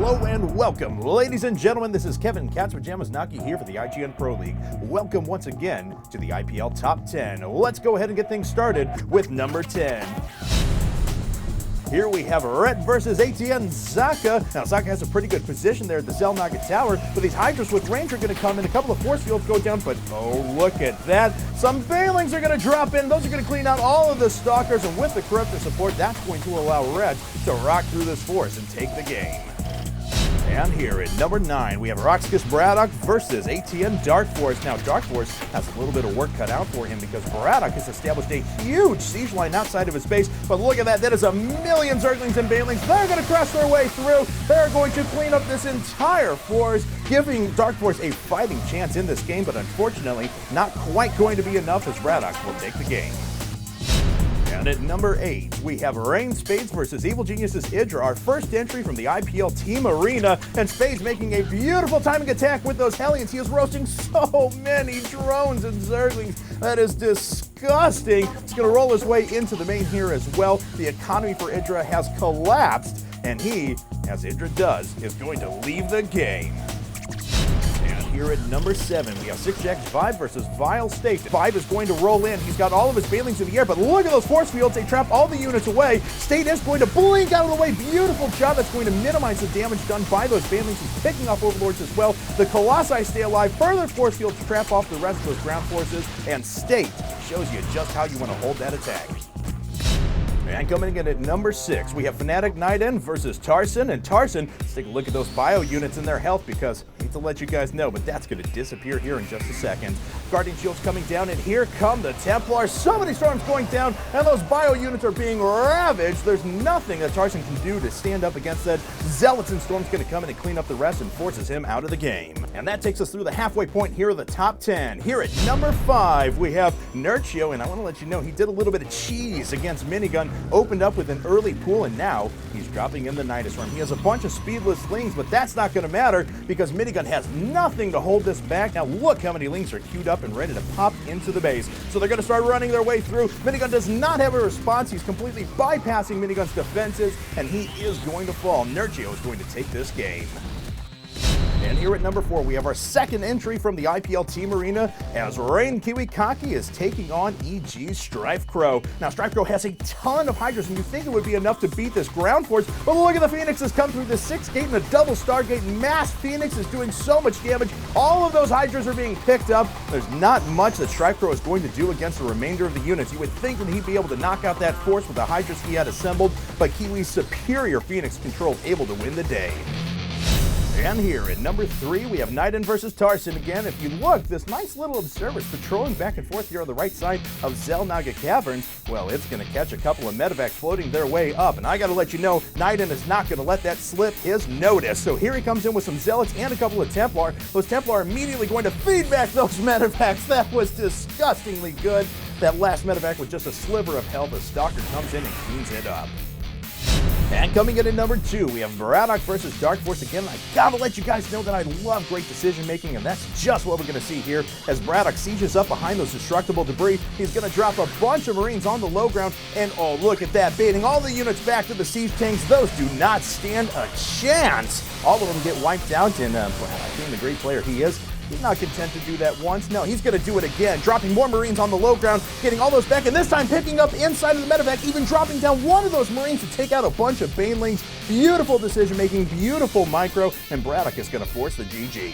Hello and welcome, ladies and gentlemen. This is Kevin Katzpajamasnaki here for the IGN Pro League. Welcome once again to the IPL Top 10. Let's go ahead and get things started with number 10. Here we have Red versus ATN Zaka. Now, Zaka has a pretty good position there at the Zelnaga Tower, but these Hydras with range are going to come in. A couple of force fields go down, but oh, look at that. Some Banelings are going to drop in. Those are going to clean out all of the Stalkers, and with the Corruptor support, that's going to allow Red to rock through this force and take the game. And here at number 9, we have Roxkus Braddock versus ATN Dark Force. Now, Dark Force has a little bit of work cut out for him because Braddock has established a huge siege line outside of his base. But look at that. That is a million Zerglings and Banelings. They're going to cross their way through. They're going to clean up this entire force, giving Dark Force a fighting chance in this game. But unfortunately, not quite going to be enough as Braddock will take the game. And at number 8, we have Rain Spades versus Evil Genius's Idra, our first entry from the IPL Team Arena. And Spades making a beautiful timing attack with those Hellions. He is roasting so many drones and Zerglings. That is disgusting. He's going to roll his way into the main here as well. The economy for Idra has collapsed, and he, as Idra does, is going to leave the game. Here at number 7, we have 6 Jacks Vibe versus Vile State. Vibe is going to roll in. He's got all of his Banelings in the air, but look at those force fields. They trap all the units away. State is going to blink out of the way. Beautiful job. That's going to minimize the damage done by those Banelings. He's picking off Overlords as well. The Colossi stay alive. Further force fields trap off the rest of those ground forces. And State shows you just how you want to hold that attack. And coming in at number 6, we have Fnatic Niden versus Tarson. And Tarson, let's take a look at those bio units and their health because I hate to let you guys know, but that's going to disappear here in just a second. Guardian Shields coming down, and here come the Templars. So many storms going down, and those bio units are being ravaged. There's nothing that Tarson can do to stand up against that. Zealots and Storm's going to come in and clean up the rest and forces him out of the game. And that takes us through the halfway point here of the top 10. Here at number 5, we have Nerchio, and I want to let you know he did a little bit of cheese against Minigun. Opened up with an early pool, and now he's dropping in the Nidus Worm. He has a bunch of speedless Lings, but that's not going to matter because Minigun has nothing to hold this back. Now look how many Lings are queued up and ready to pop into the base. So they're going to start running their way through. Minigun does not have a response. He's completely bypassing Minigun's defenses, and he is going to fall. Nerchio is going to take this game. And here at number 4, we have our second entry from the IPL Team Arena as Rain Kiwikaki is taking on EG's Strife Crow. Now, Strife Crow has a ton of Hydras, and you think it would be enough to beat this ground force, but look at the Phoenixes come through the 6 gate and a double Stargate. Mass Phoenix is doing so much damage. All of those Hydras are being picked up. There's not much that Strife Crow is going to do against the remainder of the units. You would think that he'd be able to knock out that force with the Hydras he had assembled, but Kiwi's superior Phoenix control able to win the day. And here at number 3, we have Niden versus Tarson again. If you look, this nice little observer is patrolling back and forth here on the right side of Zelnaga Caverns. Well, it's going to catch a couple of medevacs floating their way up. And I got to let you know, Niden is not going to let that slip his notice. So here he comes in with some Zealots and a couple of Templar. Those Templar are immediately going to feed back those medevacs. That was disgustingly good. That last medevac with just a sliver of health. The Stalker comes in and cleans it up. And coming in at number 2, we have Braddock versus Dark Force again. I gotta let you guys know that I love great decision making, and that's just what we're gonna see here as Braddock sieges up behind those destructible debris. He's gonna drop a bunch of Marines on the low ground, and oh, look at that, baiting all the units back to the siege tanks. Those do not stand a chance. All of them get wiped out, and being the great player he is, he's not content to do that once. No, he's going to do it again, dropping more Marines on the low ground, getting all those back, and this time picking up inside of the medevac, even dropping down one of those Marines to take out a bunch of Banelings. Beautiful decision-making, beautiful micro, and Braddock is going to force the GG.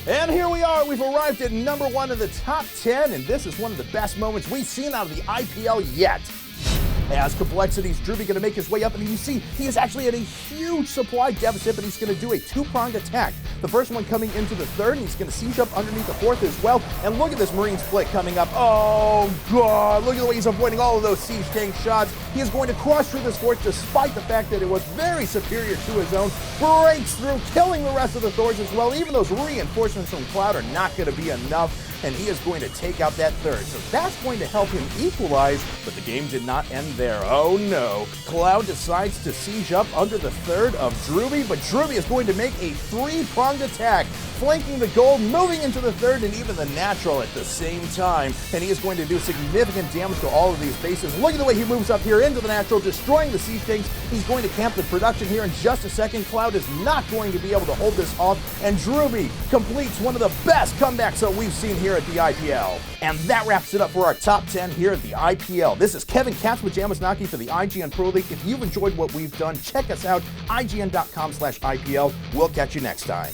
And here we are. We've arrived at number 1 of the top 10, and this is one of the best moments we've seen out of the IPL yet. As Complexity's Druby going to make his way up, and you see he is actually at a huge supply deficit, but he's going to do a 2-pronged attack. The first one coming into the 3rd, and he's going to siege up underneath the 4th as well. And look at this Marine split coming up. Oh, God. Look at the way he's avoiding all of those siege tank shots. He is going to crush through this fort despite the fact that it was very superior to his own. Breaks through, killing the rest of the Thors as well. Even those reinforcements from Cloud are not going to be enough. and he is going to take out that third. So that's going to help him equalize, but the game did not end there. Oh no. Cloud decides to siege up under the third of Drewby, but Drewby is going to make a three-pronged attack, flanking the goal, moving into the third, and even the natural at the same time. And he is going to do significant damage to all of these bases. Look at the way he moves up here into the natural, destroying the sea things. He's going to camp the production here in just a second. Cloud is not going to be able to hold this off, and Drewby completes one of the best comebacks that we've seen here at the IPL. And that wraps it up for our top 10 here at the IPL. This is Kevin Katzmajamasnaki for the IGN Pro League. If you've enjoyed what we've done, check us out, ign.com/IPL. We'll catch you next time.